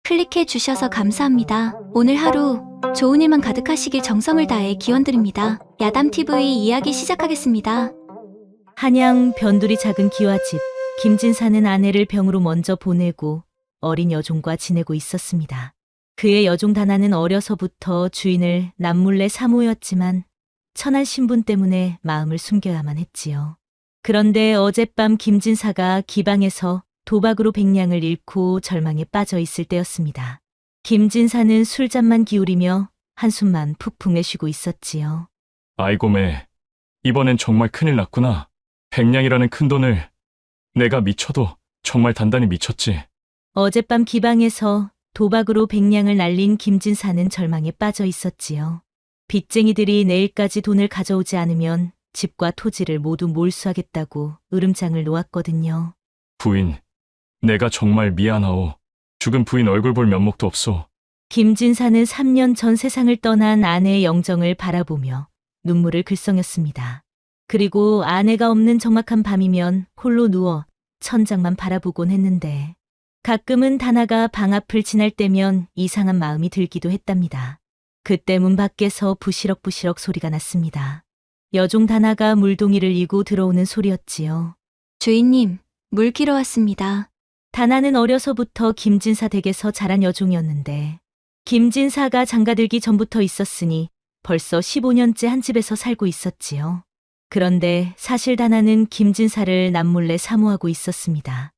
클릭해 주셔서 감사합니다. 오늘 하루 좋은 일만 가득하시길 정성을 다해 기원드립니다. 야담TV 이야기 시작하겠습니다. 한양 변두리 작은 기와집. 김진사는 아내를 병으로 먼저 보내고 어린 여종과 지내고 있었습니다. 그의 여종 다나는 어려서부터 주인을 남몰래 사모였지만 천한 신분 때문에 마음을 숨겨야만 했지요. 그런데 어젯밤 김진사가 기방에서 도박으로 백냥을 잃고 절망에 빠져 있을 때였습니다. 김진사는 술잔만 기울이며 한숨만 푹푹 내쉬고 있었지요. 아이고 매, 이번엔 정말 큰일 났구나. 백냥이라는 큰돈을 내가 미쳐도 정말 단단히 미쳤지. 어젯밤 기방에서 도박으로 백냥을 날린 김진사는 절망에 빠져 있었지요. 빚쟁이들이 내일까지 돈을 가져오지 않으면 집과 토지를 모두 몰수하겠다고 으름장을 놓았거든요. 부인, 내가 정말 미안하오. 죽은 부인 얼굴 볼 면목도 없소. 김진사는 3년 전 세상을 떠난 아내의 영정을 바라보며 눈물을 글썽였습니다. 그리고 아내가 없는 적막한 밤이면 홀로 누워 천장만 바라보곤 했는데 가끔은 다나가 방 앞을 지날 때면 이상한 마음이 들기도 했답니다. 그때 문 밖에서 부시럭부시럭 소리가 났습니다. 여종 다나가 물동이를 이고 들어오는 소리였지요. 주인님, 물 기러 왔습니다. 다나는 어려서부터 김진사 댁에서 자란 여종이었는데 김진사가 장가들기 전부터 있었으니 벌써 15년째 한 집에서 살고 있었지요. 그런데 사실 다나는 김진사를 남몰래 사모하고 있었습니다.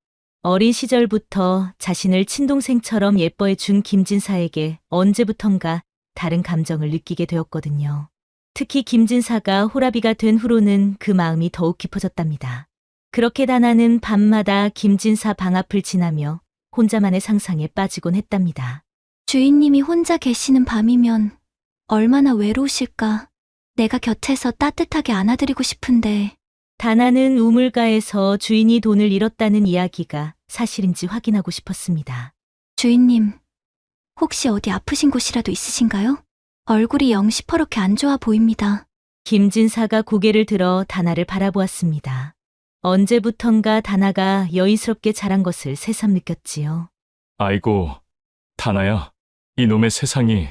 어린 시절부터 자신을 친동생처럼 예뻐해 준 김진사에게 언제부턴가 다른 감정을 느끼게 되었거든요. 특히 김진사가 호라비가 된 후로는 그 마음이 더욱 깊어졌답니다. 그렇게 다나는 밤마다 김진사 방 앞을 지나며 혼자만의 상상에 빠지곤 했답니다. 주인님이 혼자 계시는 밤이면 얼마나 외로우실까. 내가 곁에서 따뜻하게 안아드리고 싶은데. 다나는 우물가에서 주인이 돈을 잃었다는 이야기가 사실인지 확인하고 싶었습니다. 주인님, 혹시 어디 아프신 곳이라도 있으신가요? 얼굴이 영 시퍼렇게 안 좋아 보입니다. 김진사가 고개를 들어 다나를 바라보았습니다. 언제부턴가 다나가 여인스럽게 자란 것을 새삼 느꼈지요. 아이고, 다나야, 이놈의 세상이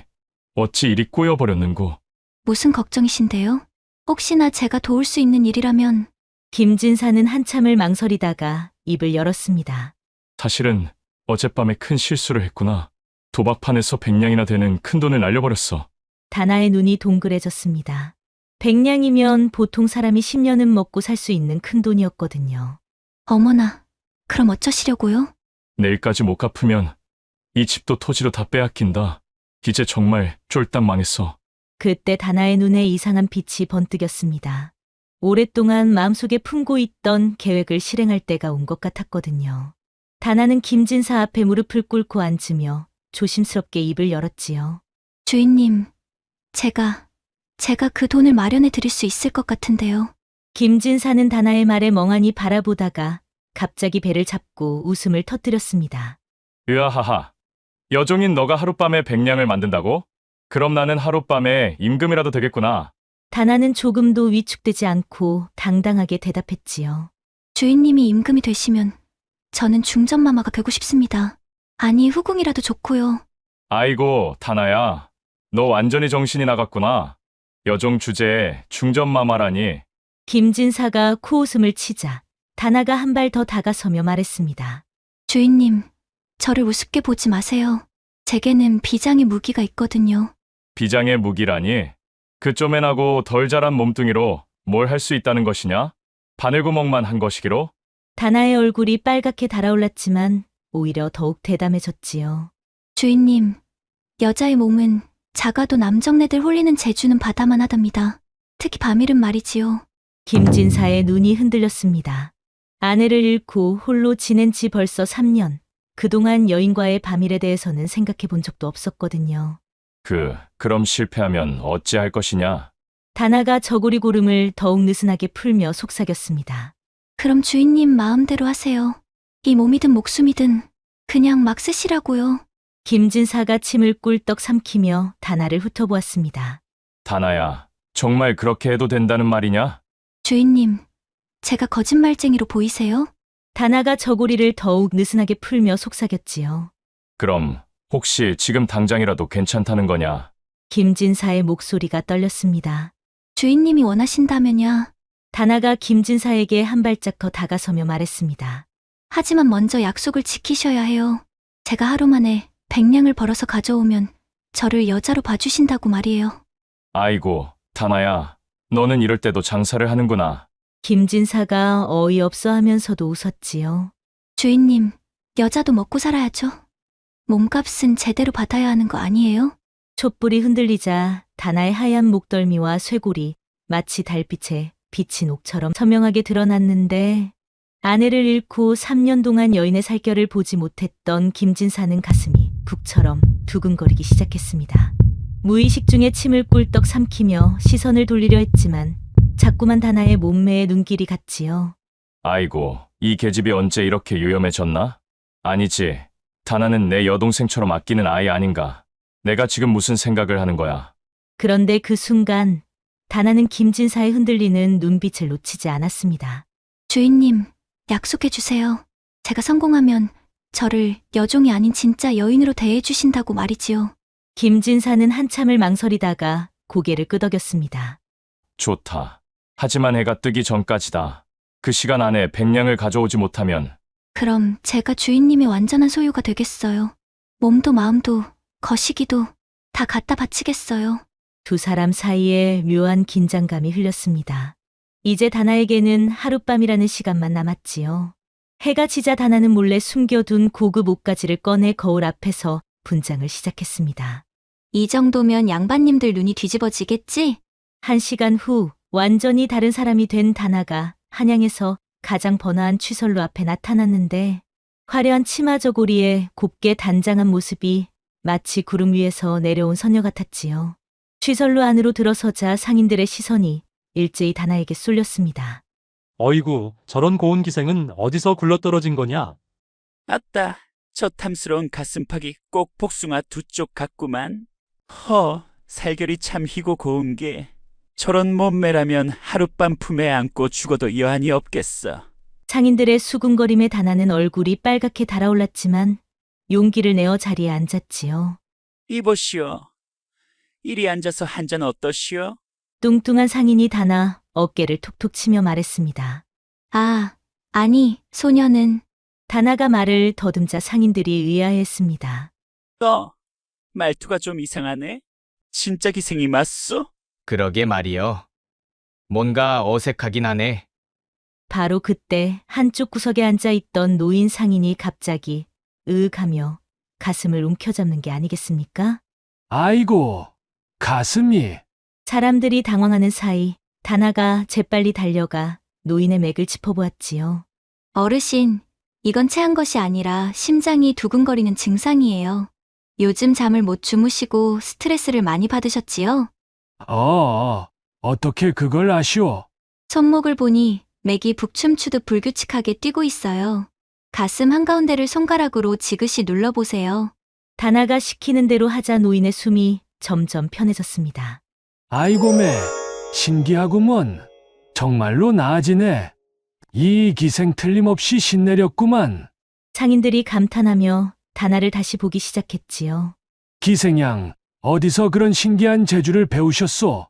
어찌 이리 꼬여버렸는고. 무슨 걱정이신데요? 혹시나 제가 도울 수 있는 일이라면. 김진사는 한참을 망설이다가 입을 열었습니다. 사실은 어젯밤에 큰 실수를 했구나. 도박판에서 백냥이나 되는 큰돈을 날려버렸어. 다나의 눈이 동그래졌습니다. 백냥이면 보통 사람이 10년은 먹고 살 수 있는 큰 돈이었거든요. 어머나, 그럼 어쩌시려고요? 내일까지 못 갚으면 이 집도 토지도 다 빼앗긴다. 이제 정말 쫄딱 망했어. 그때 다나의 눈에 이상한 빛이 번뜩였습니다. 오랫동안 마음속에 품고 있던 계획을 실행할 때가 온 것 같았거든요. 다나는 김진사 앞에 무릎을 꿇고 앉으며 조심스럽게 입을 열었지요. 주인님, 제가 그 돈을 마련해 드릴 수 있을 것 같은데요. 김진사는 다나의 말에 멍하니 바라보다가 갑자기 배를 잡고 웃음을 터뜨렸습니다. 으아하하. 여종인 너가 하룻밤에 백냥을 만든다고? 그럼 나는 하룻밤에 임금이라도 되겠구나. 다나는 조금도 위축되지 않고 당당하게 대답했지요. 주인님이 임금이 되시면 저는 중전마마가 되고 싶습니다. 아니, 후궁이라도 좋고요. 아이고, 다나야. 너 완전히 정신이 나갔구나. 여종 주제에 중전마마라니. 김진사가 코웃음을 치자 다나가 한 발 더 다가서며 말했습니다. 주인님, 저를 우습게 보지 마세요. 제게는 비장의 무기가 있거든요. 비장의 무기라니? 그 쪼맨하고 덜 자란 몸뚱이로 뭘 할 수 있다는 것이냐? 바늘구멍만 한 것이기로? 다나의 얼굴이 빨갛게 달아올랐지만 오히려 더욱 대담해졌지요. 주인님, 여자의 몸은 작아도 남정네들 홀리는 재주는 바다만 하답니다. 특히 밤일은 말이지요. 김진사의 눈이 흔들렸습니다. 아내를 잃고 홀로 지낸 지 벌써 3년. 그동안 여인과의 밤일에 대해서는 생각해 본 적도 없었거든요. 그럼 실패하면 어찌할 것이냐? 다나가 저고리 고름을 더욱 느슨하게 풀며 속삭였습니다. 그럼 주인님 마음대로 하세요. 이 몸이든 목숨이든 그냥 막 쓰시라고요. 김진사가 침을 꿀떡 삼키며 다나를 훑어보았습니다. 다나야, 정말 그렇게 해도 된다는 말이냐? 주인님, 제가 거짓말쟁이로 보이세요? 다나가 저고리를 더욱 느슨하게 풀며 속삭였지요. 그럼 혹시 지금 당장이라도 괜찮다는 거냐? 김진사의 목소리가 떨렸습니다. 주인님이 원하신다면요. 다나가 김진사에게 한 발짝 더 다가서며 말했습니다. 하지만 먼저 약속을 지키셔야 해요. 제가 하루 만에 100냥을 벌어서 가져오면 저를 여자로 봐주신다고 말이에요. 아이고, 다나야. 너는 이럴 때도 장사를 하는구나. 김진사가 어이없어 하면서도 웃었지요. 주인님, 여자도 먹고 살아야죠. 몸값은 제대로 받아야 하는 거 아니에요? 촛불이 흔들리자 다나의 하얀 목덜미와 쇄골이 마치 달빛에 비친 옥처럼 선명하게 드러났는데 아내를 잃고 3년 동안 여인의 살결을 보지 못했던 김진사는 가슴이 북처럼 두근거리기 시작했습니다. 무의식 중에 침을 꿀떡 삼키며 시선을 돌리려 했지만 자꾸만 다나의 몸매에 눈길이 갔지요. 아이고, 이 계집이 언제 이렇게 유염해졌나? 아니지. 다나는 내 여동생처럼 아끼는 아이 아닌가? 내가 지금 무슨 생각을 하는 거야? 그런데 그 순간 다나는 김진사의 흔들리는 눈빛을 놓치지 않았습니다. 주인님, 약속해 주세요. 제가 성공하면 저를 여종이 아닌 진짜 여인으로 대해 주신다고 말이지요. 김진사는 한참을 망설이다가 고개를 끄덕였습니다. 좋다. 하지만 해가 뜨기 전까지다. 그 시간 안에 100냥을 가져오지 못하면 그럼 제가 주인님의 완전한 소유가 되겠어요. 몸도 마음도 거시기도 다 갖다 바치겠어요. 두 사람 사이에 묘한 긴장감이 흘렸습니다. 이제 다나에게는 하룻밤이라는 시간만 남았지요. 해가 지자 다나는 몰래 숨겨둔 고급 옷가지를 꺼내 거울 앞에서 분장을 시작했습니다. 이 정도면 양반님들 눈이 뒤집어지겠지? 1시간 후 완전히 다른 사람이 된 다나가 한양에서 가장 번화한 취설로 앞에 나타났는데 화려한 치마 저고리에 곱게 단장한 모습이 마치 구름 위에서 내려온 선녀 같았지요. 취설로 안으로 들어서자 상인들의 시선이 일제히 다나에게 쏠렸습니다. 어이구, 저런 고운 기생은 어디서 굴러떨어진 거냐? 아따, 저 탐스러운 가슴팍이 꼭 복숭아 두 쪽 같구만. 살결이 참 희고 고운 게 저런 몸매라면 하룻밤 품에 안고 죽어도 여한이 없겠어. 상인들의 수군거림에 다나는 얼굴이 빨갛게 달아올랐지만 용기를 내어 자리에 앉았지요. 이보시오. 이리 앉아서 한 잔 어떠시오? 뚱뚱한 상인이 다나 어깨를 톡톡 치며 말했습니다. 아, 아니, 소녀는 다나가 말을 더듬자 상인들이 의아해했습니다. 말투가 좀 이상하네. 진짜 기생이 맞소? 그러게 말이여. 뭔가 어색하긴 하네. 바로 그때 한쪽 구석에 앉아있던 노인 상인이 갑자기 으윽하며 가슴을 움켜잡는 게 아니겠습니까? 아이고, 가슴이. 사람들이 당황하는 사이 다나가 재빨리 달려가 노인의 맥을 짚어보았지요. 어르신, 이건 체한 것이 아니라 심장이 두근거리는 증상이에요. 요즘 잠을 못 주무시고 스트레스를 많이 받으셨지요? 어떻게 그걸 아시오? 손목을 보니 맥이 북춤추듯 불규칙하게 뛰고 있어요. 가슴 한가운데를 손가락으로 지그시 눌러보세요. 다나가 시키는 대로 하자 노인의 숨이 점점 편해졌습니다. 아이고매, 신기하구먼. 정말로 나아지네. 이 기생 틀림없이 신내렸구만. 상인들이 감탄하며 다나를 다시 보기 시작했지요. 기생양, 어디서 그런 신기한 재주를 배우셨소?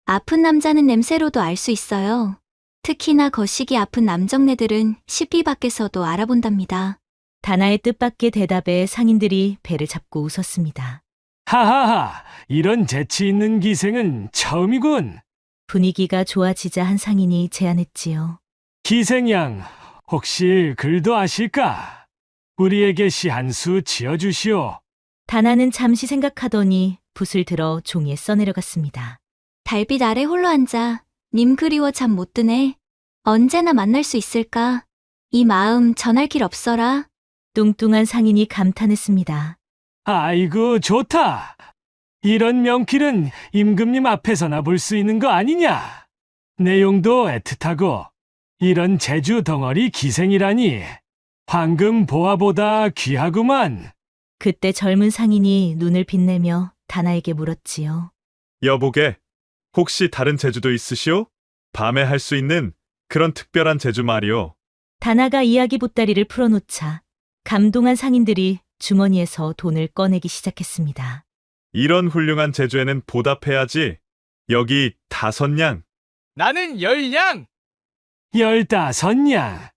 아픈 남자는 냄새로도 알 수 있어요. 특히나 거시기 아픈 남정네들은 식비 밖에서도 알아본답니다. 다나의 뜻밖의 대답에 상인들이 배를 잡고 웃었습니다. 하하하, 이런 재치 있는 기생은 처음이군. 분위기가 좋아지자 한 상인이 제안했지요. 기생양, 혹시 글도 아실까? 우리에게 시 한 수 지어주시오. 다나는 잠시 생각하더니 붓을 들어 종이에 써내려갔습니다. 달빛 아래 홀로 앉아 님 그리워 잠 못 드네. 언제나 만날 수 있을까? 이 마음 전할 길 없어라. 뚱뚱한 상인이 감탄했습니다. 아이고, 좋다. 이런 명필은 임금님 앞에서나 볼 수 있는 거 아니냐? 내용도 애틋하고 이런 재주 덩어리 기생이라니 황금 보화보다 귀하구만. 그때 젊은 상인이 눈을 빛내며 다나에게 물었지요. 여보게, 혹시 다른 재주도 있으시오? 밤에 할 수 있는 그런 특별한 재주 말이오. 다나가 이야기 보따리를 풀어놓자 감동한 상인들이 주머니에서 돈을 꺼내기 시작했습니다. 이런 훌륭한 제주에는 보답해야지. 여기 5냥. 나는 10냥! 15냥.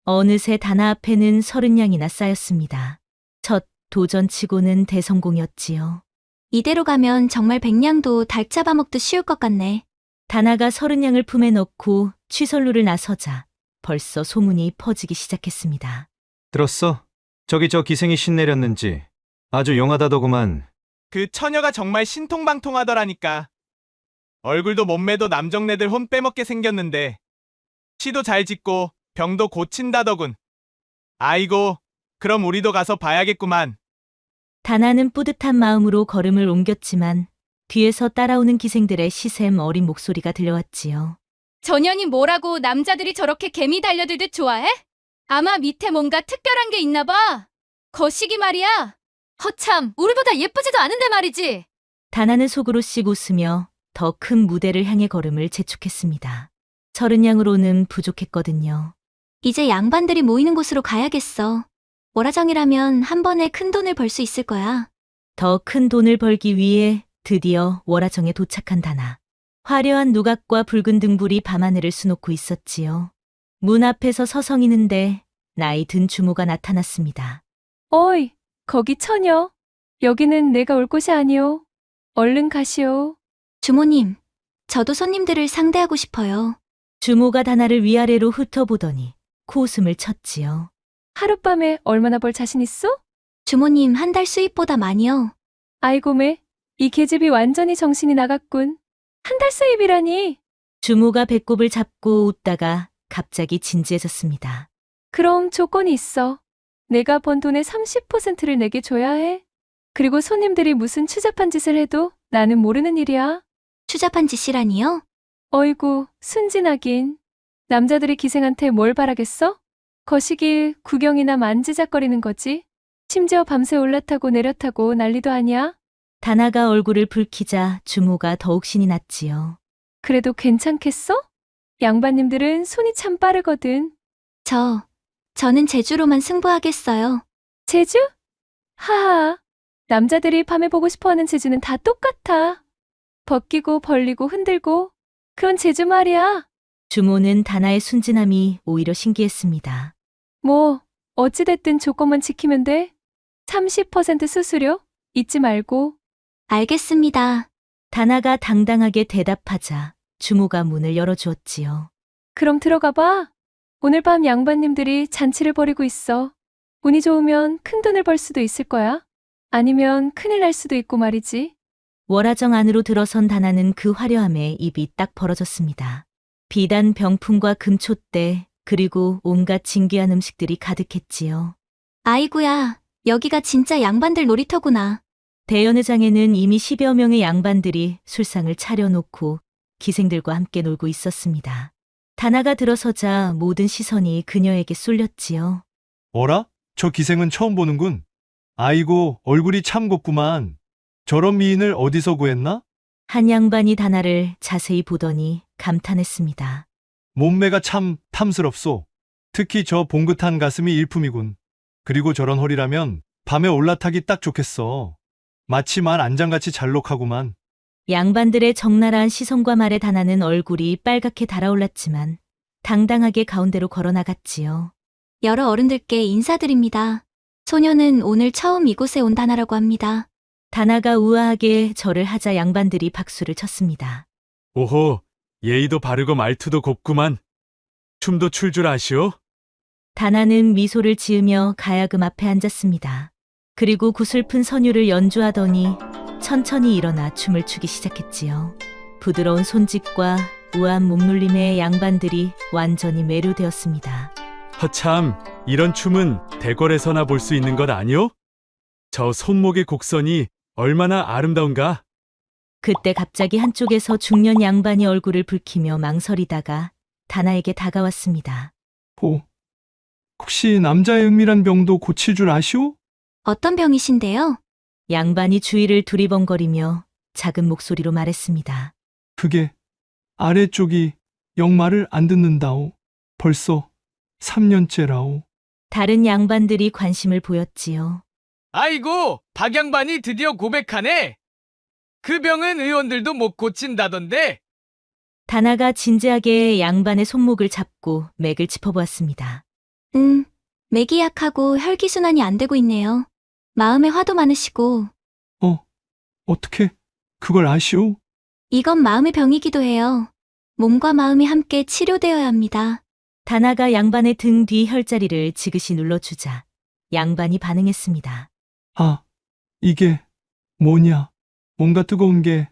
어느새 다나 앞에는 30냥이나 쌓였습니다. 첫 도전치고는 대성공이었지요. 이대로 가면 정말 백냥도 닭 잡아먹듯 쉬울 것 같네. 다나가 30냥을 품에 넣고 취설루를 나서자 벌써 소문이 퍼지기 시작했습니다. 들었어? 저기 저 기생이 신내렸는지 아주 용하다더구만. 그 처녀가 정말 신통방통하더라니까. 얼굴도 몸매도 남정네들 혼 빼먹게 생겼는데 시도 잘 짓고 병도 고친다더군. 아이고, 그럼 우리도 가서 봐야겠구만. 다나는 뿌듯한 마음으로 걸음을 옮겼지만 뒤에서 따라오는 기생들의 시샘 어린 목소리가 들려왔지요. 저 년이 뭐라고 남자들이 저렇게 개미 달려들듯 좋아해? 아마 밑에 뭔가 특별한 게 있나 봐. 거시기 말이야. 허참, 우리보다 예쁘지도 않은데 말이지. 다나는 속으로 씩 웃으며 더 큰 무대를 향해 걸음을 재촉했습니다. 30냥으로는 부족했거든요. 이제 양반들이 모이는 곳으로 가야겠어. 월화정이라면 한 번에 큰 돈을 벌 수 있을 거야. 더 큰 돈을 벌기 위해 드디어 월화정에 도착한 다나. 화려한 누각과 붉은 등불이 밤하늘을 수놓고 있었지요. 문 앞에서 서성이는데 나이 든 주모가 나타났습니다. 어이, 거기 처녀. 여기는 내가 올 곳이 아니오. 얼른 가시오. 주모님, 저도 손님들을 상대하고 싶어요. 주모가 다나를 위아래로 훑어보더니 코웃음을 쳤지요. 하룻밤에 얼마나 벌 자신 있어? 주모님, 한 달 수입보다 많이요. 아이고매, 이 계집이 완전히 정신이 나갔군. 한 달 수입이라니. 주모가 배꼽을 잡고 웃다가 갑자기 진지해졌습니다. 그럼 조건이 있어. 내가 번 돈의 30%를 내게 줘야 해. 그리고 손님들이 무슨 추잡한 짓을 해도 나는 모르는 일이야. 추잡한 짓이라니요? 어이구, 순진하긴. 남자들이 기생한테 뭘 바라겠어? 거시기 구경이나 만지작거리는 거지. 심지어 밤새 올라타고 내려타고 난리도 아니야. 다나가 얼굴을 붉히자 주모가 더욱 신이 났지요. 그래도 괜찮겠어? 양반님들은 손이 참 빠르거든. 저는 제주로만 승부하겠어요. 제주? 하하. 남자들이 밤에 보고 싶어하는 제주는 다 똑같아. 벗기고 벌리고 흔들고. 그런 제주 말이야. 주모는 다나의 순진함이 오히려 신기했습니다. 뭐 어찌됐든 조건만 지키면 돼. 30% 수수료 잊지 말고. 알겠습니다. 다나가 당당하게 대답하자 주모가 문을 열어주었지요. 그럼 들어가 봐. 오늘 밤 양반님들이 잔치를 벌이고 있어. 운이 좋으면 큰 돈을 벌 수도 있을 거야. 아니면 큰일 날 수도 있고 말이지. 월화정 안으로 들어선 다나는 그 화려함에 입이 딱 벌어졌습니다. 비단 병풍과 금촛대 그리고 온갖 진귀한 음식들이 가득했지요. 아이구야, 여기가 진짜 양반들 놀이터구나. 대연회장에는 이미 10여 명의 양반들이 술상을 차려놓고 기생들과 함께 놀고 있었습니다. 다나가 들어서자 모든 시선이 그녀에게 쏠렸지요. 어라? 저 기생은 처음 보는군. 아이고, 얼굴이 참 곱구만. 저런 미인을 어디서 구했나? 한 양반이 다나를 자세히 보더니 감탄했습니다. 몸매가 참 탐스럽소. 특히 저 봉긋한 가슴이 일품이군. 그리고 저런 허리라면 밤에 올라타기 딱 좋겠어. 마치 말 안장같이 잘록하구만. 양반들의 적나라한 시선과 말에 다나는 얼굴이 빨갛게 달아올랐지만 당당하게 가운데로 걸어나갔지요. 여러 어른들께 인사드립니다. 소녀는 오늘 처음 이곳에 온 다나라고 합니다. 다나가 우아하게 절을 하자 양반들이 박수를 쳤습니다. 오호, 예의도 바르고 말투도 곱구만. 춤도 출 줄 아시오? 다나는 미소를 지으며 가야금 앞에 앉았습니다. 그리고 구슬픈 선율을 연주하더니 천천히 일어나 춤을 추기 시작했지요. 부드러운 손짓과 우아한 몸놀림에 양반들이 완전히 매료되었습니다. 허참, 이런 춤은 대궐에서나 볼 수 있는 것 아니오? 저 손목의 곡선이 얼마나 아름다운가? 그때 갑자기 한쪽에서 중년 양반이 얼굴을 붉히며 망설이다가 다나에게 다가왔습니다. 혹시 남자의 은밀한 병도 고칠 줄 아시오? 어떤 병이신데요? 양반이 주위를 두리번거리며 작은 목소리로 말했습니다. 그게 아래쪽이 영 말을 안 듣는다오. 벌써 3년째라오. 다른 양반들이 관심을 보였지요. 아이고, 박 양반이 드디어 고백하네. 그 병은 의원들도 못 고친다던데. 다나가 진지하게 양반의 손목을 잡고 맥을 짚어보았습니다. 맥이 약하고 혈기순환이 안 되고 있네요. 마음에 화도 많으시고, 어떻게 그걸 아시오? 이건 마음의 병이기도 해요. 몸과 마음이 함께 치료되어야 합니다. 다나가 양반의 등 뒤 혈자리를 지그시 눌러주자 양반이 반응했습니다. 아, 이게 뭐냐? 뭔가 뜨거운 게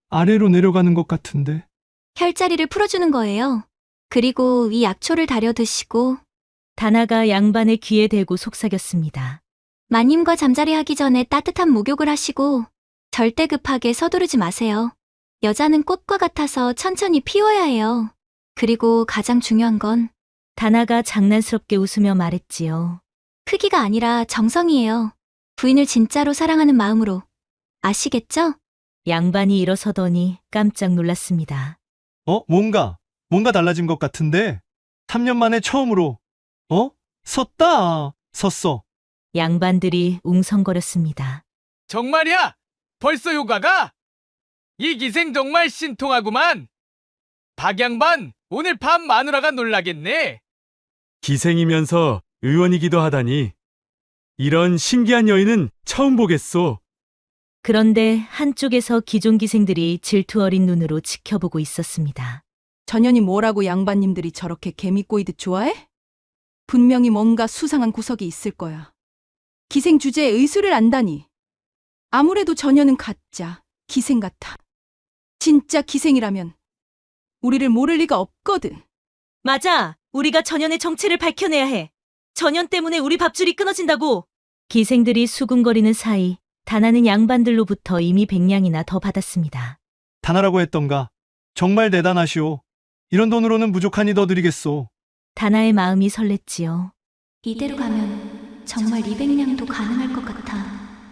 아래로 내려가는 것 같은데. 혈자리를 풀어주는 거예요. 그리고 이 약초를 다려 드시고, 다나가 양반의 귀에 대고 속삭였습니다. 마님과 잠자리 하기 전에 따뜻한 목욕을 하시고, 절대 급하게 서두르지 마세요. 여자는 꽃과 같아서 천천히 피워야 해요. 그리고 가장 중요한 건 다나가 장난스럽게 웃으며 말했지요. 크기가 아니라 정성이에요. 부인을 진짜로 사랑하는 마음으로. 아시겠죠? 양반이 일어서더니 깜짝 놀랐습니다. 뭔가 달라진 것 같은데? 3년 만에 처음으로, 섰어. 양반들이 웅성거렸습니다. 정말이야? 벌써 효과가? 이 기생 정말 신통하구만. 박 양반, 오늘 밤 마누라가 놀라겠네. 기생이면서 의원이기도 하다니. 이런 신기한 여인은 처음 보겠소. 그런데 한쪽에서 기존 기생들이 질투 어린 눈으로 지켜보고 있었습니다. 전현이 뭐라고 양반님들이 저렇게 개미 꼬이듯 좋아해? 분명히 뭔가 수상한 구석이 있을 거야. 기생 주제에 의술을 안다니. 아무래도 전현은 가짜, 기생 같아. 진짜 기생이라면 우리를 모를 리가 없거든. 맞아! 우리가 전현의 정체를 밝혀내야 해! 전현 때문에 우리 밥줄이 끊어진다고! 기생들이 수군거리는 사이 다나는 양반들로부터 이미 100냥이나 더 받았습니다. 다나라고 했던가. 정말 대단하시오. 이런 돈으로는 부족하니 더 드리겠소. 다나의 마음이 설렜지요. 이대로 가면 정말 200냥도 가능할 것 같아.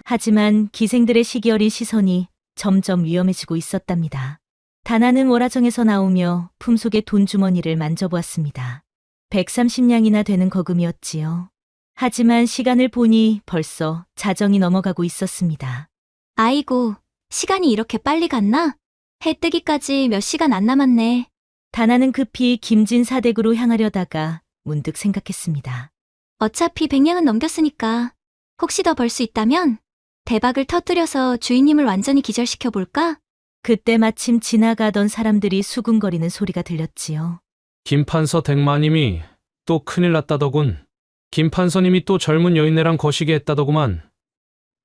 하지만 기생들의 시기 어린 시선이 점점 위험해지고 있었답니다. 다나는 월화정에서 나오며 품속의 돈주머니를 만져보았습니다. 130냥이나 되는 거금이었지요. 하지만 시간을 보니 벌써 자정이 넘어가고 있었습니다. 아이고, 시간이 이렇게 빨리 갔나? 해 뜨기까지 몇 시간 안 남았네. 다나는 급히 김진사댁으로 향하려다가 문득 생각했습니다. 어차피 100냥은 넘겼으니까 혹시 더 벌 수 있다면 대박을 터뜨려서 주인님을 완전히 기절시켜볼까? 그때 마침 지나가던 사람들이 수군거리는 소리가 들렸지요. 김판서 댁마님이 또 큰일 났다더군. 김판서님이 또 젊은 여인네랑 거시기 했다더구만.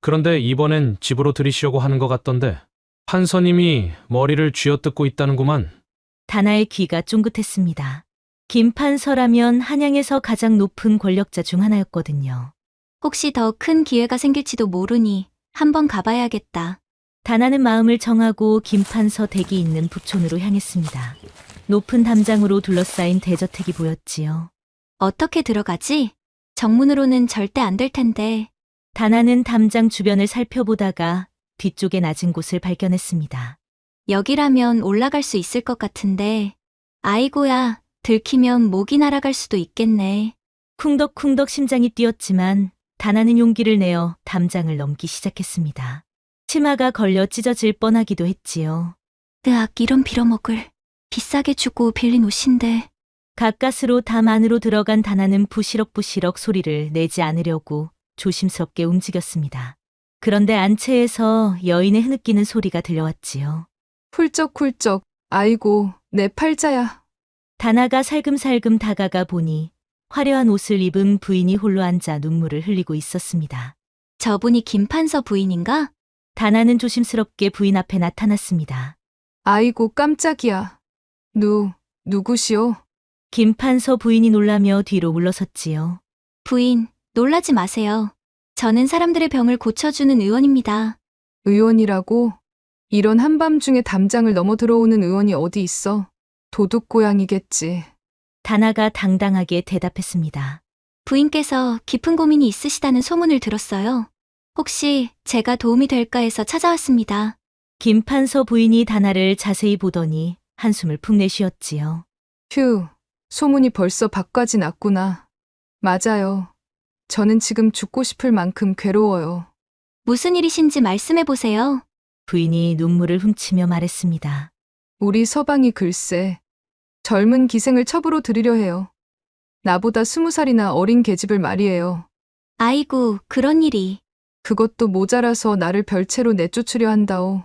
그런데 이번엔 집으로 들이시려고 하는 것 같던데 판서님이 머리를 쥐어뜯고 있다는구만. 다나의 귀가 쫑긋했습니다. 김판서라면 한양에서 가장 높은 권력자 중 하나였거든요. 혹시 더 큰 기회가 생길지도 모르니 한번 가봐야겠다. 다나는 마음을 정하고 김판서 댁이 있는 북촌으로 향했습니다. 높은 담장으로 둘러싸인 대저택이 보였지요. 어떻게 들어가지? 정문으로는 절대 안 될 텐데. 다나는 담장 주변을 살펴보다가 뒤쪽에 낮은 곳을 발견했습니다. 여기라면 올라갈 수 있을 것 같은데. 아이고야, 들키면 목이 날아갈 수도 있겠네. 쿵덕쿵덕 심장이 뛰었지만 다나는 용기를 내어 담장을 넘기 시작했습니다. 치마가 걸려 찢어질 뻔하기도 했지요. 으악, 이런 빌어먹을. 비싸게 주고 빌린 옷인데. 가까스로 담 안으로 들어간 다나는 부시럭부시럭 소리를 내지 않으려고 조심스럽게 움직였습니다. 그런데 안채에서 여인의 흐느끼는 소리가 들려왔지요. 훌쩍훌쩍, 아이고, 내 팔자야. 다나가 살금살금 다가가 보니 화려한 옷을 입은 부인이 홀로 앉아 눈물을 흘리고 있었습니다. 저분이 김판서 부인인가? 다나는 조심스럽게 부인 앞에 나타났습니다. 아이고, 깜짝이야. 누구시오? 김판서 부인이 놀라며 뒤로 물러섰지요. 부인, 놀라지 마세요. 저는 사람들의 병을 고쳐주는 의원입니다. 의원이라고? 이런 한밤중에 담장을 넘어 들어오는 의원이 어디 있어? 도둑고양이겠지. 다나가 당당하게 대답했습니다. 부인께서 깊은 고민이 있으시다는 소문을 들었어요. 혹시 제가 도움이 될까 해서 찾아왔습니다. 김판서 부인이 다나를 자세히 보더니 한숨을 푹 내쉬었지요. 휴, 소문이 벌써 밖까지 났구나. 맞아요. 저는 지금 죽고 싶을 만큼 괴로워요. 무슨 일이신지 말씀해 보세요. 부인이 눈물을 훔치며 말했습니다. 우리 서방이 글쎄 젊은 기생을 첩으로 들이려 해요. 나보다 20살이나 어린 계집을 말이에요. 아이고, 그런 일이. 그것도 모자라서 나를 별채로 내쫓으려 한다오.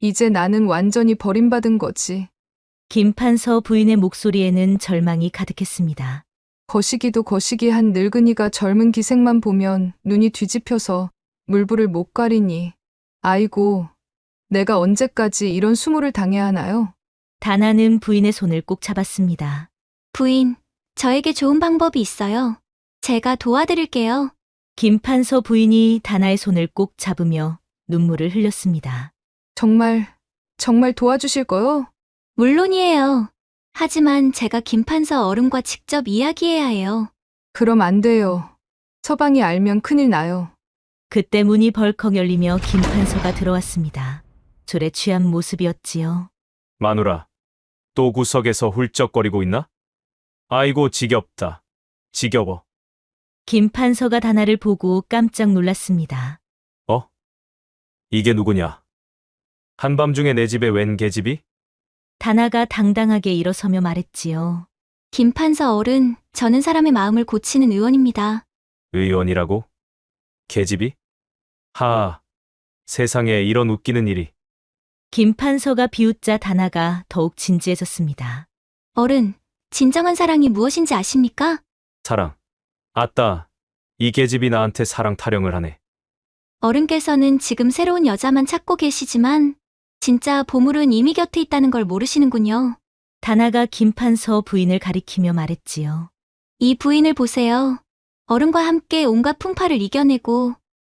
이제 나는 완전히 버림받은 거지. 김판서 부인의 목소리에는 절망이 가득했습니다. 거시기도 거시기한 늙은이가 젊은 기생만 보면 눈이 뒤집혀서 물불을 못 가리니. 아이고, 내가 언제까지 이런 수모를 당해야 하나요? 다나는 부인의 손을 꼭 잡았습니다. 부인, 저에게 좋은 방법이 있어요. 제가 도와드릴게요. 김판서 부인이 다나의 손을 꼭 잡으며 눈물을 흘렸습니다. 정말 도와주실 거요? 물론이에요. 하지만 제가 김판서 어른과 직접 이야기해야 해요. 그럼 안 돼요. 서방이 알면 큰일 나요. 그때 문이 벌컥 열리며 김판서가 들어왔습니다. 술에 취한 모습이었지요. 마누라, 또 구석에서 훌쩍거리고 있나? 아이고 지겹다. 지겨워. 김판서가 다나를 보고 깜짝 놀랐습니다. 이게 누구냐? 한밤중에 내 집에 웬 계집이? 다나가 당당하게 일어서며 말했지요. 김판서 어른, 저는 사람의 마음을 고치는 의원입니다. 의원이라고? 계집이? 하, 세상에 이런 웃기는 일이. 김판서가 비웃자 다나가 더욱 진지해졌습니다. 어른, 진정한 사랑이 무엇인지 아십니까? 사랑. 아따, 이 계집이 나한테 사랑 타령을 하네. 어른께서는 지금 새로운 여자만 찾고 계시지만 진짜 보물은 이미 곁에 있다는 걸 모르시는군요. 다나가 김판서 부인을 가리키며 말했지요. 이 부인을 보세요. 어른과 함께 온갖 풍파를 이겨내고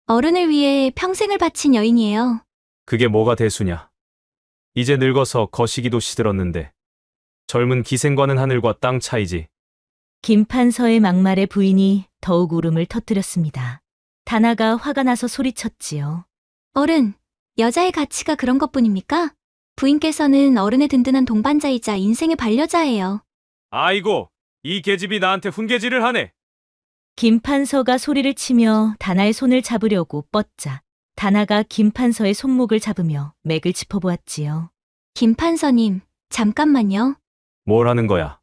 어른을 위해 평생을 바친 여인이에요. 그게 뭐가 대수냐? 이제 늙어서 거시기도 시들었는데 젊은 기생과는 하늘과 땅 차이지. 김판서의 막말에 부인이 더욱 울음을 터뜨렸습니다. 다나가 화가 나서 소리쳤지요. 어른, 여자의 가치가 그런 것뿐입니까? 부인께서는 어른의 든든한 동반자이자 인생의 반려자예요. 아이고, 이 계집이 나한테 훈계질을 하네. 김판서가 소리를 치며 다나의 손을 잡으려고 뻗자 다나가 김판서의 손목을 잡으며 맥을 짚어보았지요. 김판서님, 잠깐만요. 뭘 하는 거야?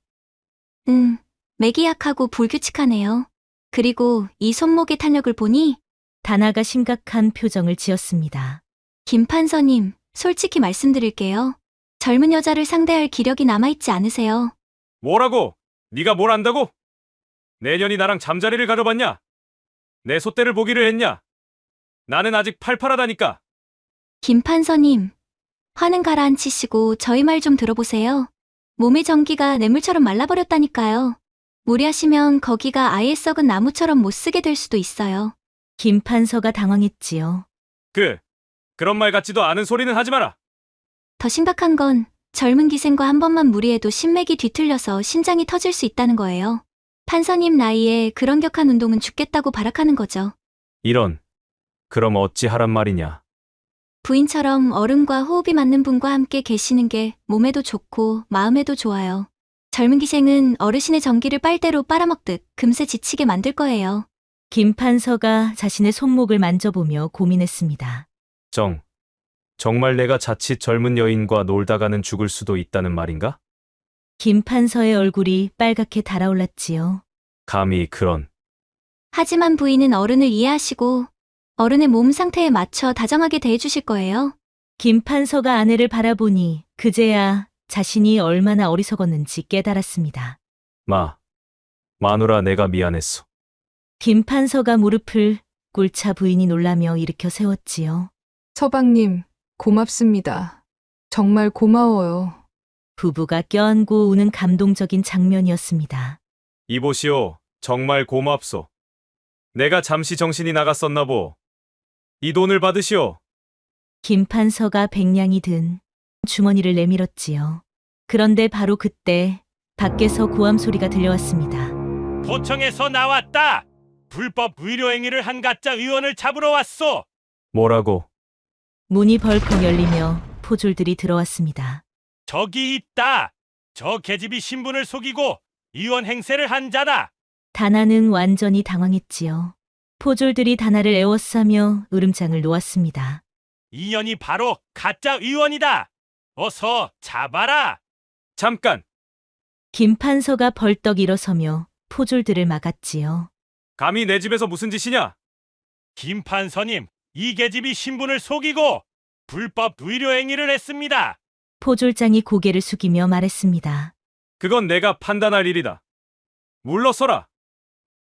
맥이 약하고 불규칙하네요. 그리고 이 손목의 탄력을 보니 다나가 심각한 표정을 지었습니다. 김판서님, 솔직히 말씀드릴게요. 젊은 여자를 상대할 기력이 남아있지 않으세요. 뭐라고? 네가 뭘 안다고? 내년이 나랑 잠자리를 가져봤냐? 내 소떼를 보기를 했냐? 나는 아직 팔팔하다니까. 김판서님, 화는 가라앉히시고 저희 말 좀 들어보세요. 몸의 전기가 뇌물처럼 말라버렸다니까요. 무리하시면 거기가 아예 썩은 나무처럼 못 쓰게 될 수도 있어요. 김판서가 당황했지요. 그런 말 같지도 않은 소리는 하지 마라. 더 심각한 건 젊은 기생과 한 번만 무리해도 신맥이 뒤틀려서 심장이 터질 수 있다는 거예요. 판서님 나이에 그런 격한 운동은 죽겠다고 발악하는 거죠. 그럼 어찌 하란 말이냐? 부인처럼 어른과 호흡이 맞는 분과 함께 계시는 게 몸에도 좋고 마음에도 좋아요. 젊은 기생은 어르신의 전기를 빨대로 빨아먹듯 금세 지치게 만들 거예요. 김판서가 자신의 손목을 만져보며 고민했습니다. 정말 내가 자칫 젊은 여인과 놀다가는 죽을 수도 있다는 말인가? 김판서의 얼굴이 빨갛게 달아올랐지요. 감히 그런. 하지만 부인은 어른을 이해하시고 어른의 몸 상태에 맞춰 다정하게 대해주실 거예요. 김판서가 아내를 바라보니 그제야 자신이 얼마나 어리석었는지 깨달았습니다. 마누라 내가 미안했어. 김판서가 무릎을 꿇자 부인이 놀라며 일으켜 세웠지요. 서방님, 고맙습니다. 정말 고마워요. 부부가 껴안고 우는 감동적인 장면이었습니다. 이보시오, 정말 고맙소. 내가 잠시 정신이 나갔었나 보. 이 돈을 받으시오. 김판서가 백냥이 든 주머니를 내밀었지요. 그런데 바로 그때 밖에서 고함 소리가 들려왔습니다. 도청에서 나왔다. 불법 의료행위를 한 가짜 의원을 잡으러 왔소. 뭐라고? 문이 벌컥 열리며 포졸들이 들어왔습니다. 저기 있다. 저 계집이 신분을 속이고 의원 행세를 한 자다. 다나는 완전히 당황했지요. 포졸들이 다나를 에워싸며 으름장을 놓았습니다. 이 년이 바로 가짜 의원이다. 어서 잡아라. 잠깐! 김판서가 벌떡 일어서며 포졸들을 막았지요. 감히 내 집에서 무슨 짓이냐? 김판서님, 이 계집이 신분을 속이고 불법 의료 행위를 했습니다. 포졸장이 고개를 숙이며 말했습니다. 그건 내가 판단할 일이다. 물러서라.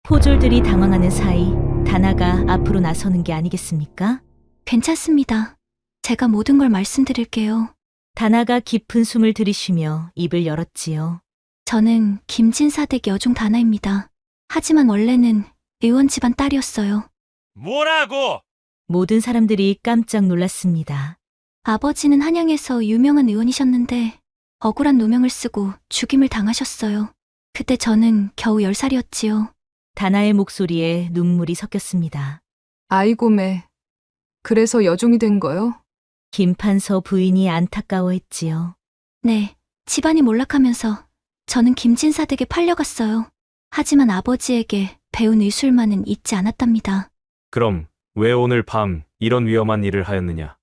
포졸들이 당황하는 사이 다나가 앞으로 나서는 게 아니겠습니까? 괜찮습니다. 제가 모든 걸 말씀드릴게요. 다나가 깊은 숨을 들이쉬며 입을 열었지요. 저는 김진사댁 여종 다나입니다. 하지만 원래는 의원 집안 딸이었어요. 뭐라고? 모든 사람들이 깜짝 놀랐습니다. 아버지는 한양에서 유명한 의원이셨는데 억울한 누명을 쓰고 죽임을 당하셨어요. 그때 저는 겨우 10살이었지요. 다나의 목소리에 눈물이 섞였습니다. 아이고 매. 그래서 여종이 된 거요? 김판서 부인이 안타까워했지요. 네, 집안이 몰락하면서 저는 김진사댁에 팔려갔어요. 하지만 아버지에게 배운 의술만은 잊지 않았답니다. 그럼 왜 오늘 밤 이런 위험한 일을 하였느냐?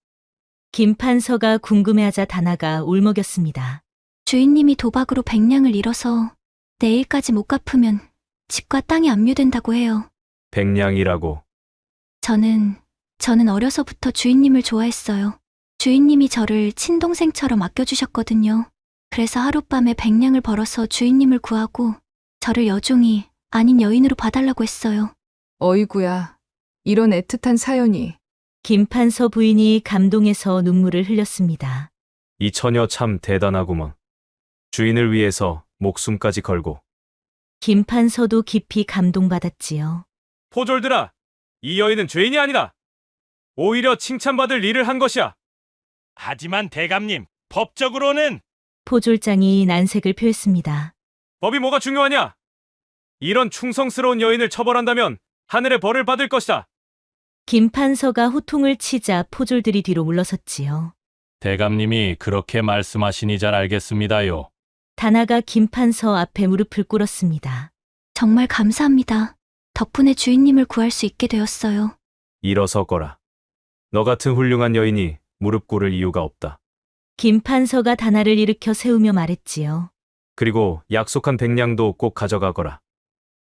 김판서가 궁금해하자 다나가 울먹였습니다. 주인님이 도박으로 100냥을 잃어서 내일까지 못 갚으면 집과 땅이 압류된다고 해요. 100냥이라고. 저는 어려서부터 주인님을 좋아했어요. 주인님이 저를 친동생처럼 아껴주셨거든요. 그래서 하룻밤에 100냥을 벌어서 주인님을 구하고 저를 여종이 아닌 여인으로 봐달라고 했어요. 어이구야. 이런 애틋한 사연이. 김판서 부인이 감동해서 눈물을 흘렸습니다. 이 처녀 참 대단하구먼. 주인을 위해서 목숨까지 걸고. 김판서도 깊이 감동받았지요. 포졸들아, 이 여인은 죄인이 아니다. 오히려 칭찬받을 일을 한 것이야. 하지만 대감님, 법적으로는 포졸장이 난색을 표했습니다. 법이 뭐가 중요하냐? 이런 충성스러운 여인을 처벌한다면 하늘의 벌을 받을 것이다. 김판서가 호통을 치자 포졸들이 뒤로 물러섰지요. 대감님이 그렇게 말씀하시니 잘 알겠습니다요. 다나가 김판서 앞에 무릎을 꿇었습니다. 정말 감사합니다. 덕분에 주인님을 구할 수 있게 되었어요. 일어서거라. 너 같은 훌륭한 여인이 무릎 꿇을 이유가 없다. 김판서가 다나를 일으켜 세우며 말했지요. 그리고 약속한 100냥도 꼭 가져가거라.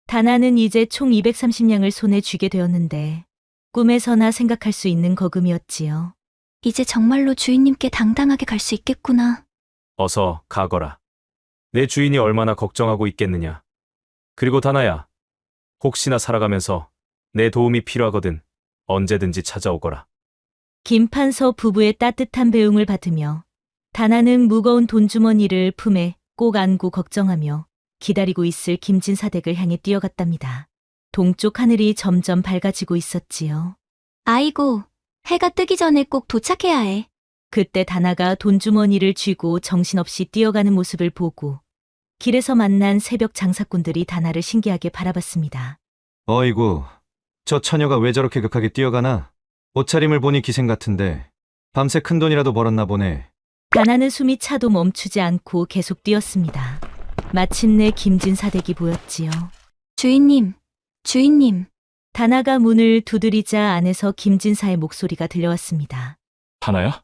다나는 이제 총 230냥을 손에 쥐게 되었는데 꿈에서나 생각할 수 있는 거금이었지요. 이제 정말로 주인님께 당당하게 갈 수 있겠구나. 어서 가거라. 내 주인이 얼마나 걱정하고 있겠느냐. 그리고 다나야, 혹시나 살아가면서 내 도움이 필요하거든 언제든지 찾아오거라. 김판서 부부의 따뜻한 배웅을 받으며 다나는 무거운 돈주머니를 품에 꼭 안고 걱정하며 기다리고 있을 김진사댁을 향해 뛰어갔답니다. 동쪽 하늘이 점점 밝아지고 있었지요. 아이고, 해가 뜨기 전에 꼭 도착해야 해. 그때 다나가 돈주머니를 쥐고 정신없이 뛰어가는 모습을 보고 길에서 만난 새벽 장사꾼들이 다나를 신기하게 바라봤습니다. 어이구, 저 처녀가 왜 저렇게 극하게 뛰어가나? 옷차림을 보니 기생 같은데 밤새 큰돈이라도 벌었나 보네. 다나는 숨이 차도 멈추지 않고 계속 뛰었습니다. 마침내 김진사댁이 보였지요. 주인님. 다나가 문을 두드리자 안에서 김진사의 목소리가 들려왔습니다. 다나야?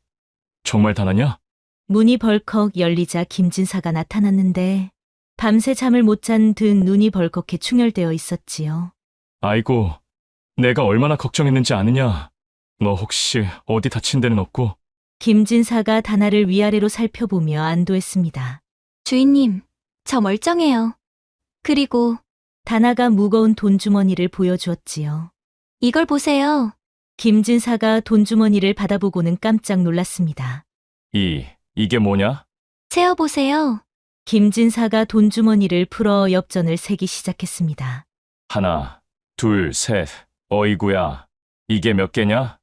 정말 다나냐? 문이 벌컥 열리자 김진사가 나타났는데 밤새 잠을 못 잔 듯 눈이 벌겋게 충혈되어 있었지요. 아이고, 내가 얼마나 걱정했는지 아느냐? 너 혹시 어디 다친 데는 없고? 김진사가 다나를 위아래로 살펴보며 안도했습니다. 주인님, 저 멀쩡해요. 그리고 다나가 무거운 돈주머니를 보여주었지요. 이걸 보세요. 김진사가 돈주머니를 받아보고는 깜짝 놀랐습니다. 이게 뭐냐? 세어보세요. 김진사가 돈주머니를 풀어 엽전을 세기 시작했습니다. 하나, 둘, 셋. 어이구야. 이게 몇 개냐?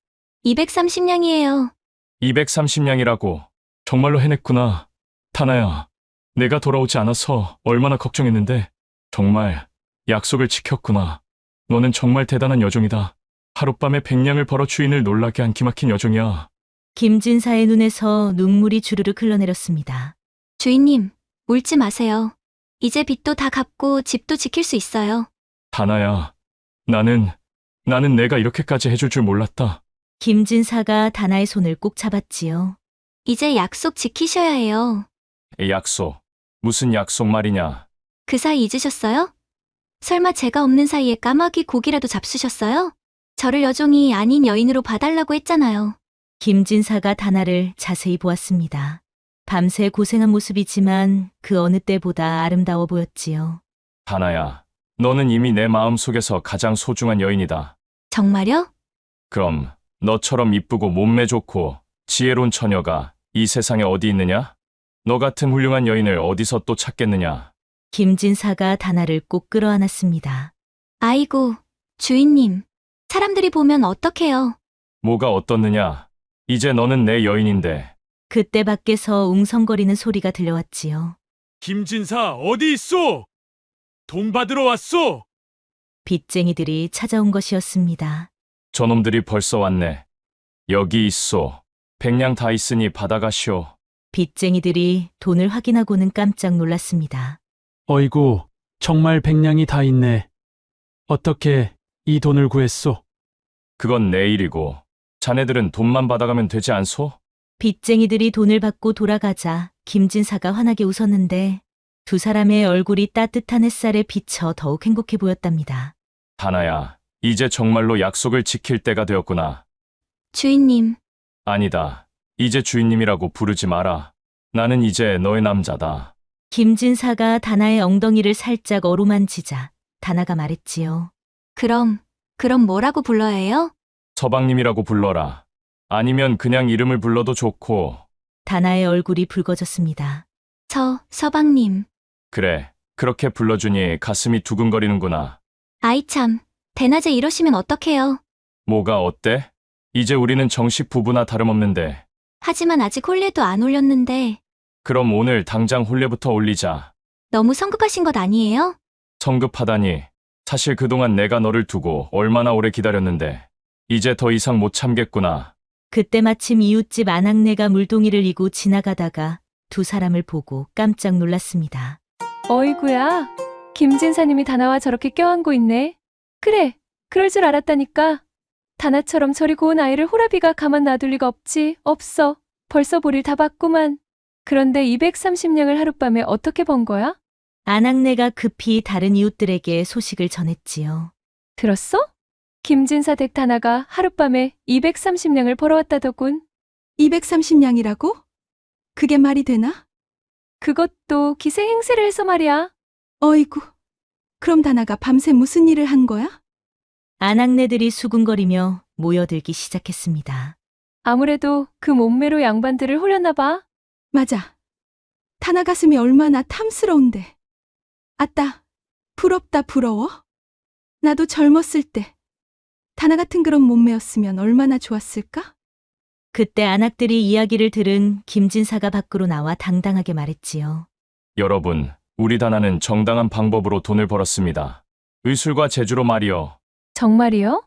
230냥이에요. 230냥이라고. 정말로 해냈구나. 다나야, 내가 돌아오지 않아서 얼마나 걱정했는데 정말 약속을 지켰구나. 너는 정말 대단한 여종이다. 하룻밤에 100냥을 벌어 주인을 놀라게 한 기막힌 여종이야. 김진사의 눈에서 눈물이 주르륵 흘러내렸습니다. 주인님, 울지 마세요. 이제 빚도 다 갚고 집도 지킬 수 있어요. 다나야, 나는 내가 이렇게까지 해줄 줄 몰랐다. 김진사가 다나의 손을 꼭 잡았지요. 이제 약속 지키셔야 해요. 약속. 무슨 약속 말이냐? 그 사이 잊으셨어요? 설마 제가 없는 사이에 까마귀 고기라도 잡수셨어요? 저를 여종이 아닌 여인으로 봐달라고 했잖아요. 김진사가 다나를 자세히 보았습니다. 밤새 고생한 모습이지만 그 어느 때보다 아름다워 보였지요. 다나야, 너는 이미 내 마음속에서 가장 소중한 여인이다. 정말요? 그럼 너처럼 이쁘고 몸매 좋고 지혜로운 처녀가 이 세상에 어디 있느냐? 너 같은 훌륭한 여인을 어디서 또 찾겠느냐? 김진사가 다나를 꼭 끌어안았습니다. 아이고, 주인님. 사람들이 보면 어떡해요? 뭐가 어떻느냐? 이제 너는 내 여인인데. 그때 밖에서 웅성거리는 소리가 들려왔지요. 김진사 어디 있소? 돈 받으러 왔소? 빚쟁이들이 찾아온 것이었습니다. 저놈들이 벌써 왔네. 여기 있소. 백냥 다 있으니 받아가시오. 빚쟁이들이 돈을 확인하고는 깜짝 놀랐습니다. 어이구, 정말 백냥이 다 있네. 어떻게 이 돈을 구했소? 그건 내 일이고 자네들은 돈만 받아가면 되지 않소? 빚쟁이들이 돈을 받고 돌아가자 김진사가 환하게 웃었는데 두 사람의 얼굴이 따뜻한 햇살에 비쳐 더욱 행복해 보였답니다. 다나야, 이제 정말로 약속을 지킬 때가 되었구나. 주인님. 아니다. 이제 주인님이라고 부르지 마라. 나는 이제 너의 남자다. 김진사가 다나의 엉덩이를 살짝 어루만지자 다나가 말했지요. 그럼 뭐라고 불러야 해요? 서방님이라고 불러라. 아니면 그냥 이름을 불러도 좋고. 다나의 얼굴이 붉어졌습니다. 서방님. 그래, 그렇게 불러주니 가슴이 두근거리는구나. 아이 참, 대낮에 이러시면 어떡해요? 뭐가 어때? 이제 우리는 정식 부부나 다름없는데. 하지만 아직 혼례도 안 올렸는데. 그럼 오늘 당장 혼례부터 올리자. 너무 성급하신 것 아니에요? 성급하다니. 사실 그동안 내가 너를 두고 얼마나 오래 기다렸는데. 이제 더 이상 못 참겠구나. 그때 마침 이웃집 아낙네가 물동이를 이고 지나가다가 두 사람을 보고 깜짝 놀랐습니다. 어이구야. 김진사님이 다나와 저렇게 껴안고 있네. 그래, 그럴 줄 알았다니까. 다나처럼 저리 고운 아이를 호라비가 가만 놔둘 리가 없어. 벌써 볼일 다 봤구만. 그런데 230냥을 하룻밤에 어떻게 번 거야? 아낙네가 급히 다른 이웃들에게 소식을 전했지요. 들었어? 김진사 댁 다나가 하룻밤에 230냥을 벌어왔다더군. 230냥이라고? 그게 말이 되나? 그것도 기생행세를 해서 말이야. 어이구. 그럼 다나가 밤새 무슨 일을 한 거야? 아낙네들이 수군거리며 모여들기 시작했습니다. 아무래도 그 몸매로 양반들을 홀렸나 봐. 맞아. 다나 가슴이 얼마나 탐스러운데. 아따, 부럽다 부러워. 나도 젊었을 때 다나 같은 그런 몸매였으면 얼마나 좋았을까? 그때 안악들이 이야기를 들은 김진사가 밖으로 나와 당당하게 말했지요. 여러분, 우리 다나는 정당한 방법으로 돈을 벌었습니다. 의술과 재주로 말이요. 정말이요?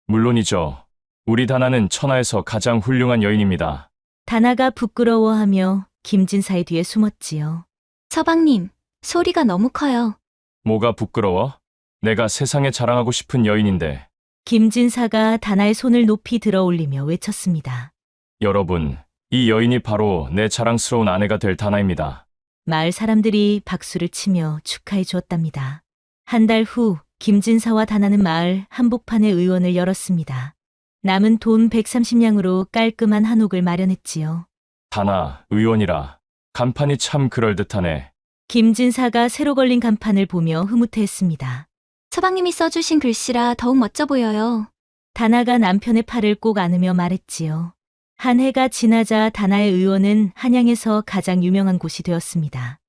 물론이죠. 우리 다나는 천하에서 가장 훌륭한 여인입니다. 다나가 부끄러워하며 김진사의 뒤에 숨었지요. 서방님, 소리가 너무 커요. 뭐가 부끄러워? 내가 세상에 자랑하고 싶은 여인인데. 김진사가 다나의 손을 높이 들어 올리며 외쳤습니다. 여러분, 이 여인이 바로 내 자랑스러운 아내가 될 다나입니다. 마을 사람들이 박수를 치며 축하해 주었답니다. 한 달 후 김진사와 다나는 마을 한복판에 의원을 열었습니다. 남은 돈 130냥으로 깔끔한 한옥을 마련했지요. 다나, 의원이라. 간판이 참 그럴듯하네. 김진사가 새로 걸린 간판을 보며 흐뭇해했습니다. 서방님이 써주신 글씨라 더욱 멋져 보여요. 다나가 남편의 팔을 꼭 안으며 말했지요. 한 해가 지나자 다나의 의원은 한양에서 가장 유명한 곳이 되었습니다.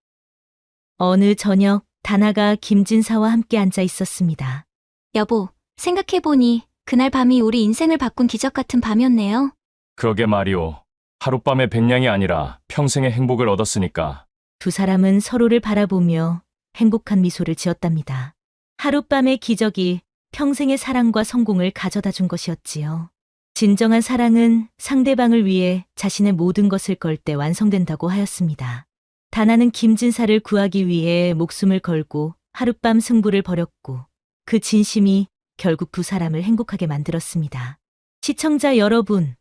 어느 저녁 다나가 김진사와 함께 앉아 있었습니다. 여보, 생각해보니 그날 밤이 우리 인생을 바꾼 기적 같은 밤이었네요. 그러게 말이오. 하룻밤의 백냥이 아니라 평생의 행복을 얻었으니까. 두 사람은 서로를 바라보며 행복한 미소를 지었답니다. 하룻밤의 기적이 평생의 사랑과 성공을 가져다 준 것이었지요. 진정한 사랑은 상대방을 위해 자신의 모든 것을 걸 때 완성된다고 하였습니다. 다나는 김진사를 구하기 위해 목숨을 걸고 하룻밤 승부를 벌였고 그 진심이 결국 두 사람을 행복하게 만들었습니다. 시청자 여러분,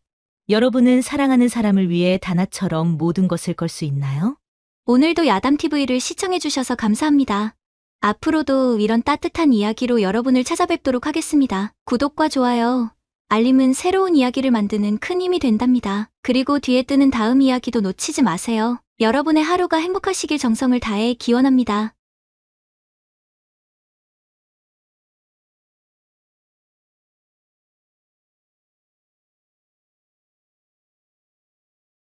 여러분은 사랑하는 사람을 위해 다나처럼 모든 것을 걸 수 있나요? 오늘도 야담TV를 시청해주셔서 감사합니다. 앞으로도 이런 따뜻한 이야기로 여러분을 찾아뵙도록 하겠습니다. 구독과 좋아요, 알림은 새로운 이야기를 만드는 큰 힘이 된답니다. 그리고 뒤에 뜨는 다음 이야기도 놓치지 마세요. 여러분의 하루가 행복하시길 정성을 다해 기원합니다.